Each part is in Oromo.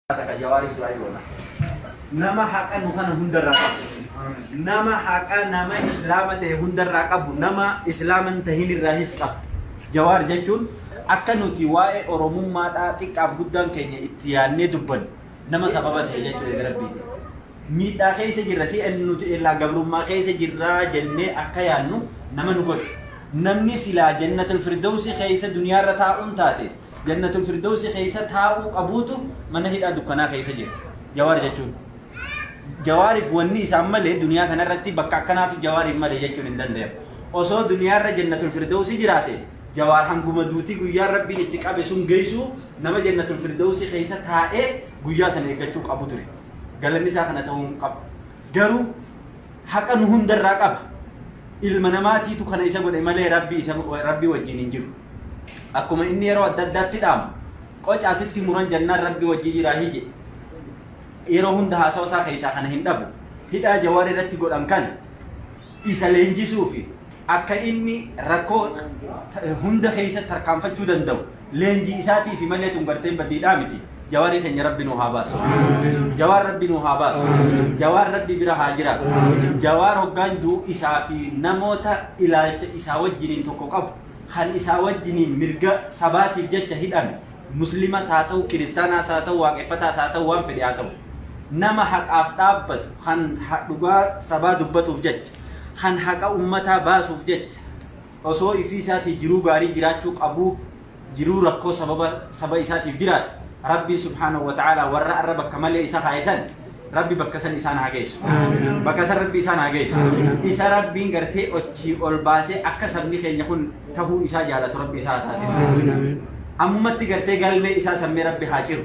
Kata jawari itu ayona. Nama haka nuhana hundar rakabu. Nama haka nama Islam te hundar rakabu. Nama Islam tahini rahis kap. Jawar jechun akka nuti wae oromummaa xiqqaaf guddaan keenya itti yaadnee dubban. Nama sababa ta'e jechuu rabbi. Miidhaa keessa jirra si nuti illaa gabrummaa keessa jirra jennee akka yaadnu nama nu godhe. Namni silaa jannatul firdawsi keessa duniyaarra taa'uun taate. Jannatul Firdawsi keessa taa'uu qabuutu mana hidhaa dukkanaa keessa jira. Jawaar jechuun. Jawaariif wanni isaan malee duniyaa kanarratti bakka akkanaatu jawaariif malee jechuun hin danda'amu. Osoo duniyaarra Jannatul Firdawsi jiraate jawaar hanguma duutii guyyaa rabbiin itti qabe sun geessu nama Jannatul Firdawsi keessa taa'ee guyyaa sana eeggachuu qabu ture. Galanni isaa kana ta'uu qaba. Garuu haqa nu hundarraa qaba. Ilma namaatiitu kana isa godhe malee rabbii wajjin hin jiru. Akkuma inni yeroo adda addaatti dhaamu qoca asitti muran jannaan rabbi wajji jira hije yeroo hunda haasawaa isaa keessaa kana hin dhabu hidhaa jawaar irratti godhan kana isa leenjisuu fi akka inni rakkoo hunda keessa tarkaanfachuu danda'u leenjii isaatii fi malee tun garteen baddiidhaa miti jawaarii keenya rabbi nu haa baasu jawaar rabbi nu haa baasu jawaar rabbi bira haa jiraatu jawaar hoggaan duu isaa fi namoota ilaalcha isaa wajjiniin tokko qabu kan isaa wajjiniin mirga sabaatiif jecha hidhame muslimas haa ta'u kiristaanas haa ta'u waaqeffataas haa ta'u waan fedhe haa ta'u nama haqaaf dhaabbatu kan dhugaa sabaa dubbatuuf jecha kan haqa ummataa baasuuf jecha osoo ifii isaatii jiruu gaarii jiraachuu qabu jiruu rakkoo saba isaatiif jiraate rabbi subhaanahu wa ta'ala warra arra bakka malee isa kaayisan rabbi bakka san isaan haa geessu bakka san rabbi isaan haa geessu isa rabbiin gartee ochii ol baasee akka sabni keenya kun tahuu isaa jaalatu rabbi isaa taasisu ammatti gartee galmee isaa sammee rabbi haa ciru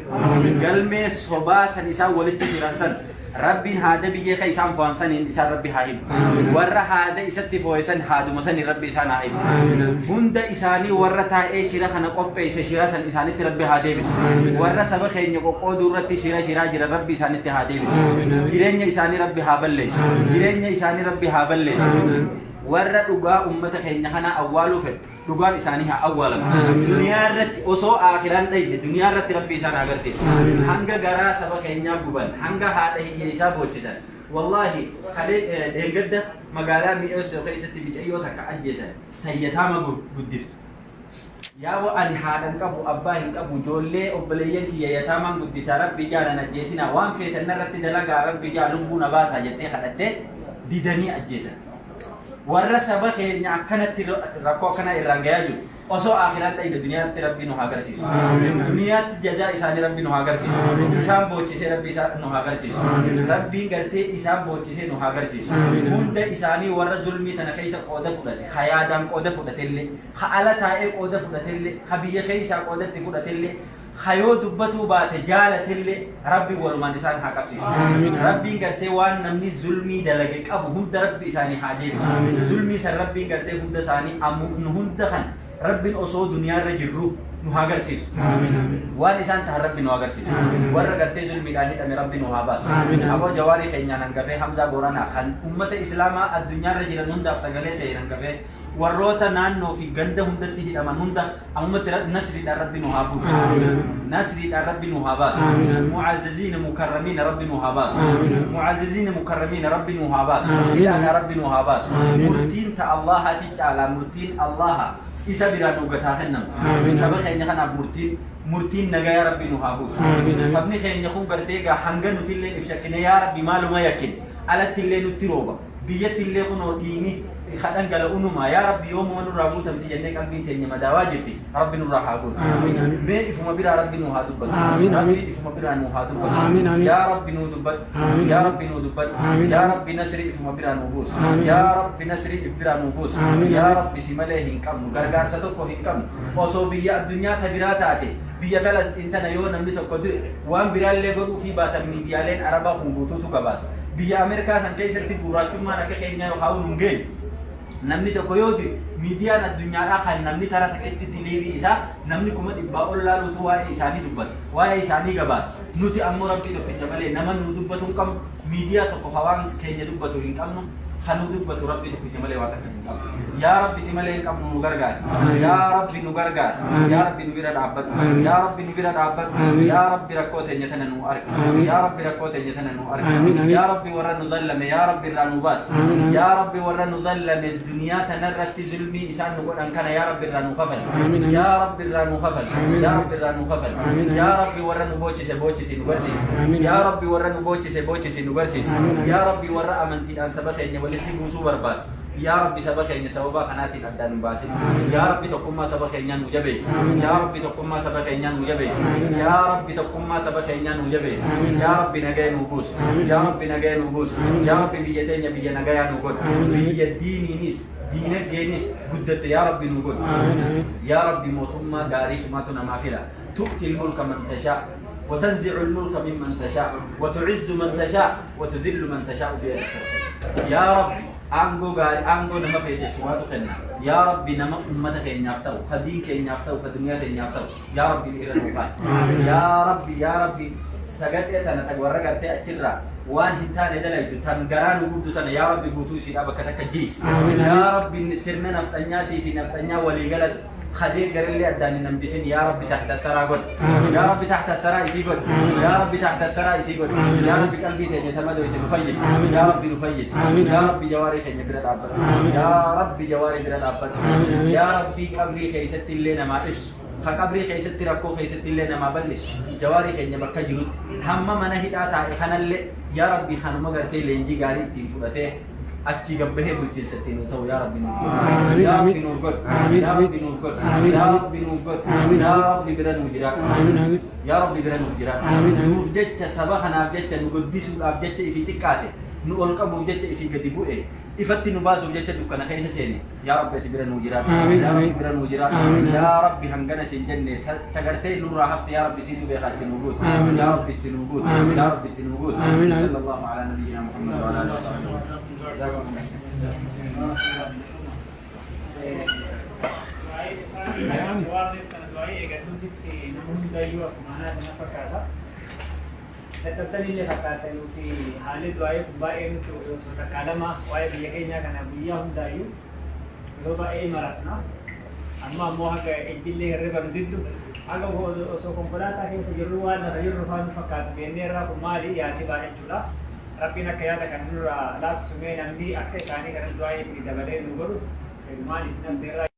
galmee sobaa tan isaa walitti jiran san rabbiin haada biyyee ka isaan fo'an saniin isaan rabbi haa himu warra haada isatti fo'esan haaduma saniin rabbi isaan haa himu hunda isaanii warra taa'ee shira kana qopheesse shira san isaanitti rabbi haa deebisu warra saba keenya qoqqooduu irratti shiraa jira rabbi isaanitti haa deebisu jireenya isaanii rabbi haa balleessu jireenya isaanii rabbi haa balleessu warra dhugaa ummata keenya kana awwaaluu fedhu dhugaan isaanii haa awwaalamu duniyaa irratti osoo aakiraan dhayne duniyaa irratti rabbi isaan agarsiisu hanga garaa saba keenyaa guban hanga haadha hiyya isaa boochisan wallahi kadee deeggadda magaalaa mi'eessoo keessatti bicayyoo takka ajjeesan tayyataama guddiftu yaa ani haadhan qabu abbaa hin qabu ijoollee obboleeyyan kiyya yataamaan guddisaa rabbi jaalan ajjeesinaa waan feetan irratti dalagaa rabbi jaa lubbuu na baasaa jettee kadhattee didanii ajjeesan warra saba keenya akkanatti rakkoo akkana irraan gayaa jiru osoo aakiraan dhayne duniyaatti rabbi nu haa agarsiisu duniyaatti jazaa isaanii rabbi nu haa agarsiisu isaan boochisee rabbi nu haa agarsiisu rabbiin gartee isaan boochisee nu haa agarsiisu hunda isaanii warra zulmii tana keessa qooda fudhate ka yaadaan qooda fudhatellee ka ala taa'ee qooda fudhatellee ka biyya keessaa qoodatti fudhatellee hayoo dubbatuu baate jaalatellee rabbi walumaan isaan haa qabsiisu rabbiin gartee waan namni zulmii dalage qabu hunda rabbi isaanii haa deebisu zulmii san rabbiin gartee hunda isaanii nu hunda kan rabbiin osoo duniyaarra jirru nu haa agarsiisu waan isaan tahan rabbi nu agarsiisu warra gartee zulmiidhaan hidhame rabbi nu haa baasu aboo jawaarii keenyaan hangafee Hamzaa Booranaa kan ummata islaamaa addunyaarra jiran hundaaf sagalee ta'e hangafee warroota naannoo fi ganda hundatti hidhaman hunda ammatti nasriidhaan rabbi nu haa buusu nasriidhaan rabbi nu haa baasu mu'azziziina mukarramiina rabbi nu haa baasu mu'azziziina mukarramiina rabbi nu haa baasu hidhaadhaan rabbi nu haa baasu murtiin ta Allahaati caalaa murtiin Allaha isa biraan dhugataa kennamu saba keenya kanaaf murtiin nagaya rabbi nu haa buusu sabni keenya kun gartee gaa hanga nuti illee if shakkine yaa rabbi maaluma yakkin alatti illee nutti rooba biyyatti illee kunoo dhiini خدان قال أنما يا رب يوم من الرابط تمتي جنة قلبي تاني مداواجتي رب نور حاضر ما إفهم بير رب نور حاضر ربي إفهم بير نور حاضر يا رب نور دبت يا رب نور دبت يا رب نسري إفهم بير نور بوس يا رب نسري بير نور بوس يا رب سمله هنكم غرغار ستوكو هنكم وصوبيا الدنيا تبرات آتي بيا فلسطين تنايو نملي تقدر وان بيرال لغو في باتم ميديالين عربا خنبوتو تكباس بيا أمريكا سنتيسر تبوراتو ما نكخينيا يحاول نجي namni tokko yooti miidiyaan addunyaadhaa kan namni tara takketti tileebii isaa namni kuma dhibbaa ol laalutu waa'ee isaanii dubbata waa'ee isaanii gabaasa nuti ammoo rabbii tokkicha malee nama nu dubbatu hin qabnu miidiyaa tokko hawaan keenya dubbatu hin qabnu خنودك بتربي تكون جمال واتك يا ربي سمالين كم نغرغر يا ربي نغرغر يا ربي نبيرد عبد يا ربي نبيرد عبد يا ربي ركوت نيتنا نوارك يا ربي ركوت نيتنا نوارك يا ربي ورا نظلم يا ربي را نباس يا ربي ورا نظلم الدنيا تنرت ظلمي إنسان نقول أن كان يا ربي را نخفل يا ربي را نخفل يا ربي را نخفل يا ربي ورا نبوچس بوچس نغرسيس يا ربي ورا نبوچس بوچس نغرسيس يا ربي ورا أمنتي أن سبق إن ولتي بوسو برباد يا ربي سبق إن سببا خناتي الأدان باسل يا ربي تقوم ما سبق إن نجبيس يا ربي تقوم ما سبق إن نجبيس يا ربي تقوم ما سبق إن نجبيس يا ربي نجاي نبوس يا ربي نجاي نبوس يا ربي بيجتين بيجي نجاي نقول بيجي ديني نيس دينك جينيس قدت يا ربي نقول يا ربي موتما داريس ما تنا فيلا تؤتي الملك من تشاء وتنزع الملك ممن تشاء وتعز من تشاء وتذل من تشاء بيدك يا ربي أنغو غاري أنغو نما فيجي سواتو كنا يا ربي نما أمتك إن يفتو خدينك إن يفتو خدميات إن يفتو يا ربي الإيران وقال يا ربي سجدت أنا تقول تأجرا وان هنتان دلائل تنقران وجود تنا يا ربي قوتو سيدا بكتك جيس يا ربي نسرنا نفتنياتي في نفتنيا ولي قلت خدير قرر لي أداني نمبسين يا ربي تحت الثرى قد يا ربي تحت الثرى يسي قد يا ربي تحت الثرى يسي قد يا ربي قلبي تجي تمدو يتنفيس يا ربي نفيس يا ربي جواري خيني برد عبد يا ربي جواري برد عبد يا ربي قبري خيست اللينا ما إش خقبري خيست ركو خيست اللينا ما بلش جواري خيني بكا جهود هم من هداتا خنا اللي يا ربي خنا مغرتي لينجي غاري تين فلته أتشي جنبه بلجين ستين وتو يا ربي نور يا ربي نور قد يا ربي نور قد يا ربي نور قد يا ربي برا نوجرا يا ربي برا نوجرا نور جت سبحنا جت نقدس جت في تكاته نقولك أبو جت في كتبوه إفتي نباس وجت دكنا خير سيني يا ربي برا نوجرا يا ربي برا نوجرا يا ربي هنجنا سنجنة تقرتي نور راحت يا ربي سيدو بيخات نوجود يا ربي تنوجود يا ربي تنوجود صلى الله على نبينا محمد وعلى آله وصحبه Tetapi ini kata itu halit doai bae itu sudah kalama wae biaknya kana biya hundayu lo bae maratna amma moha ke idille reba diddu aga so komparata ke sejuruan na yurfan fakat benera kumali ya tiba jula rapina kaya kan nura la sume nambi akke sani kan doai tidak bade nuguru mali sinan